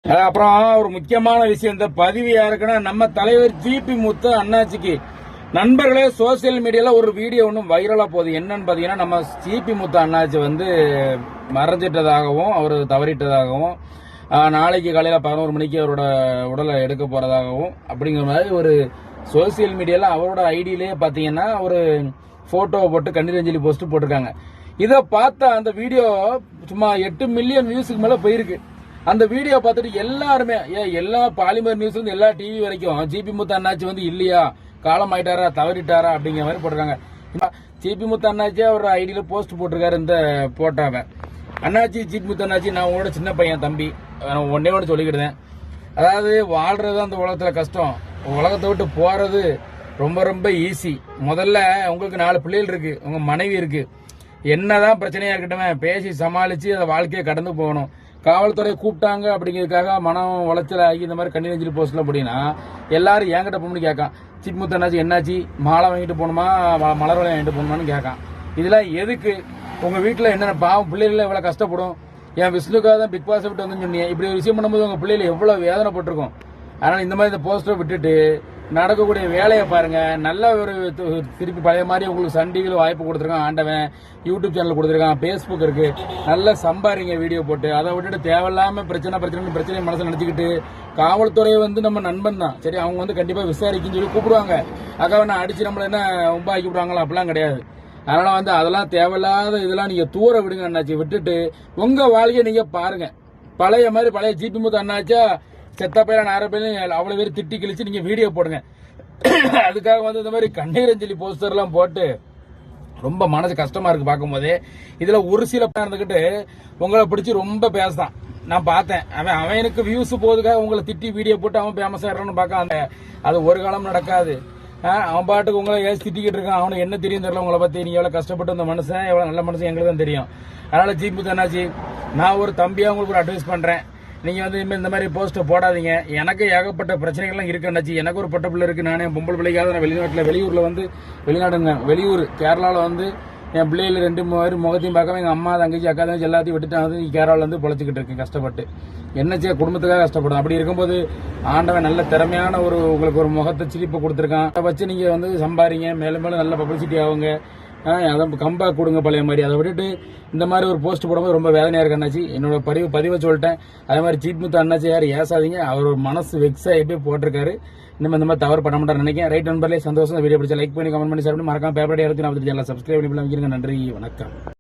அப்புறம் ஒரு முக்கியமான விஷயம், இந்த பதிவு யாருக்குன்னா நம்ம தலைவர் ஜிபி முத்து அண்ணாச்சிக்கு. நண்பர்களே, சோசியல் மீடியால ஒரு வீடியோ ஒன்றும் வைரலா போகுது. என்னன்னு பாத்தீங்கன்னா, நம்ம ஜிபி முத்து அண்ணாச்சி வந்து மறைஞ்சிட்டதாகவும் அவர் தவறிட்டதாகவும் நாளைக்கு காலையில 11 மணிக்கு அவரோட உடலை எடுக்க போறதாகவும் அப்படிங்கிற மாதிரி ஒரு சோசியல் மீடியால அவரோட ஐடியிலேயே பாத்தீங்கன்னா ஒரு போட்டோவை போட்டு கண்ணீர் அஞ்சலி போஸ்ட் போட்டிருக்காங்க. இதை பார்த்தா அந்த வீடியோ சும்மா 8 மில்லியன் வியூஸுக்கு மேல போயிருக்கு. அந்த வீடியோ பார்த்துட்டு எல்லாருமே எல்லா பாலிமர் நியூஸ்ல இருந்து எல்லா டிவி வரைக்கும் ஜிபி முத்து அண்ணாச்சி வந்து இல்லையா, காலம் ஆயிட்டாரா, தவறிட்டாரா அப்படிங்கிற மாதிரி போட்டிருக்காங்க. ஜிபி முத்து அண்ணாச்சி அவர் ஐடியில போஸ்ட் போட்டிருக்காரு இந்த போட்டோவை. அண்ணாச்சி, ஜிபி முத்து அண்ணாச்சி, நான் உங்களோட சின்ன பையன் தம்பி, ஒன்னே ஒன்று சொல்லிக்கிட்டேன். அதாவது வாழ்றது அந்த உலகத்துல கஷ்டம், உலகத்தை விட்டு போறது ரொம்ப ரொம்ப ஈஸி. முதல்ல உங்களுக்கு 4 பிள்ளைகள் இருக்கு, உங்க மனைவி இருக்கு. என்னதான் பிரச்சனையா இருக்கட்டும் பேசி சமாளிச்சு அதை வாழ்க்கையை கடந்து போகணும். காவல்துறை கூப்பிட்டாங்க அப்படிங்கிறதுக்காக மனம் உளைச்சல் ஆகி இந்த மாதிரி கண்ணீர் அஞ்சலி போஸ்ட்ல அப்படின்னா எல்லாரும் என்கிட்ட போகணும்னு கேட்கான். ஜிபி முத்து அண்ணாச்சி என்னாச்சு, மாலை வாங்கிட்டு போகணுமா, மலர் வளையம் வாங்கிட்டு போகணுமான்னு கேட்கான். இதெல்லாம் எதுக்கு? உங்க வீட்டுல என்னென்ன பாவம் பிள்ளைகள் எவ்வளவு கஷ்டப்படும். என் விஷ்ணுக்காக தான் பிக் பாஸ் விட்டு வந்து சொன்னீங்க. இப்படி ஒரு விஷயம் பண்ணும்போது உங்க பிள்ளைகள் எவ்வளவு வேதனைப்பட்டிருக்கும். அதனால இந்த மாதிரி இந்த போஸ்டரை விட்டுட்டு நடக்கக்கூடிய வேலையை பாருங்க. நல்ல ஒரு திருப்பி பழைய மாதிரி உங்களுக்கு சன் டிவியில் வாய்ப்பு கொடுத்துருக்கான் ஆண்டவன், யூடியூப் சேனல் கொடுத்துருக்கான், பேஸ்புக் இருக்கு, நல்லா சம்பாதிங்க வீடியோ போட்டு. அதை விட்டுட்டு தேவையில்லாம பிரச்சனை மனசை நினைச்சுக்கிட்டு காவல்துறை வந்து நம்ம நண்பன் தான், சரி அவங்க வந்து கண்டிப்பா விசாரிக்குன்னு சொல்லி கூப்பிடுவாங்க. அக்காவை நான் அடிச்சு நம்மள என்ன உம்பாக்கி விடுவாங்களா, அப்படிலாம் கிடையாது. அதனால வந்து அதெல்லாம் தேவையில்லாத இதெல்லாம் நீங்க தூர விடுங்க அண்ணாச்சி. விட்டுட்டு உங்க வாழ்க்கையை நீங்க பாருங்க. பழைய மாதிரி பழைய ஜிபி முத்து அண்ணாச்சா செத்த பையன் 1000 பேரும் அவ்வளவு பேர் திட்டி கிழிச்சு நீங்க வீடியோ போடுங்க. அதுக்காக வந்து இந்த மாதிரி கண்ணீர் அஞ்சலி போஸ்டர் எல்லாம் போட்டு ரொம்ப மனசு கஷ்டமா இருக்கு பார்க்கும் போதே. இதுல ஒரு சில இருந்துகிட்டு உங்களை பிடிச்சி ரொம்ப பேசுதான். நான் பார்த்தேன், அவனுக்கு வியூஸ் போதுக்காக உங்களை திட்டி வீடியோ போட்டு அவன் ஃபேமஸ் ஆயிடறான்னு பார்க்க. அது ஒரு காலம் நடக்காது. அவன் பாட்டுக்கு உங்களை ஏசி திட்டிக்கிட்டு இருக்கான். அவனுக்கு என்ன தெரியும் தெரியல உங்களை பத்தி. நீங்க எவ்வளவு கஷ்டப்பட்டு இந்த மனுஷன், எவ்வளவு நல்ல மனுஷன் எங்களுக்கு தான் தெரியும். அதனால ஜிபி முத்து அண்ணாச்சி, நான் ஒரு தம்பியா உங்களுக்கு ஒரு அட்வைஸ் பண்றேன். நீங்க வந்து இந்த மாதிரி போஸ்ட் போடாதீங்க. எனக்கு ஏகப்பட்ட பிரச்சனைகள்லாம் இருக்கு அண்ணாச்சி. எனக்கு ஒரு பொட்ட பிள்ளை இருக்கு. நானே பொம்பளை பிள்ளைக்காக நான் வெளியூர்ல வந்து வெளியூர் கேரளாவில் வந்து என் பிள்ளைகள் 2 முகத்தையும் பார்க்காம எங்க அம்மா, தங்கச்சி, அக்கா, தங்கச்சி எல்லாத்தையும் விட்டுட்டு வந்து கேரளாவில் வந்து பொழைச்சிக்கிட்டு இருக்கேன் கஷ்டப்பட்டு. என்னச்சே குடும்பத்துக்காக கஷ்டப்படும். அப்படி இருக்கும்போது ஆண்டவன் நல்ல திறமையான உங்களுக்கு ஒரு முகத்தை சிரிப்பை கொடுத்துருக்கான். அதை வச்சு நீங்க வந்து சம்பாதிங்க, மேலும் மேலும் நல்ல பப்ளிசிட்டி ஆகுங்க. அதை கம்பேக் கொடுங்க பழைய மாதிரி. அதை விட்டுட்டு இந்த மாதிரி ஒரு போஸ்ட் போடும்போது ரொம்ப வேதனையா இருக்கு அண்ணாச்சி. என்னோட பதிவை சொல்லிட்டேன். அதே மாதிரி ஜிபி முத்து அண்ணாச்சி யாரும் ஏசாதீங்க. அவர் ஒரு மனசு வெக்ஸ் ஆகி போட்டிருக்காரு. இந்த மாதிரி தவறு பண்ண மாட்டார் நினைக்கிறேன். ரைட் நண்பர்களே, சந்தோஷம். வீடியோ பிடிச்சா லைக் பண்ணி கமெண்ட் பண்ணி சாப்பிட்டு மறக்காம பேப்பர் 245 சப்ஸ்கிரைப் பண்ணி வைக்கிறேன். நன்றி, வணக்கம்.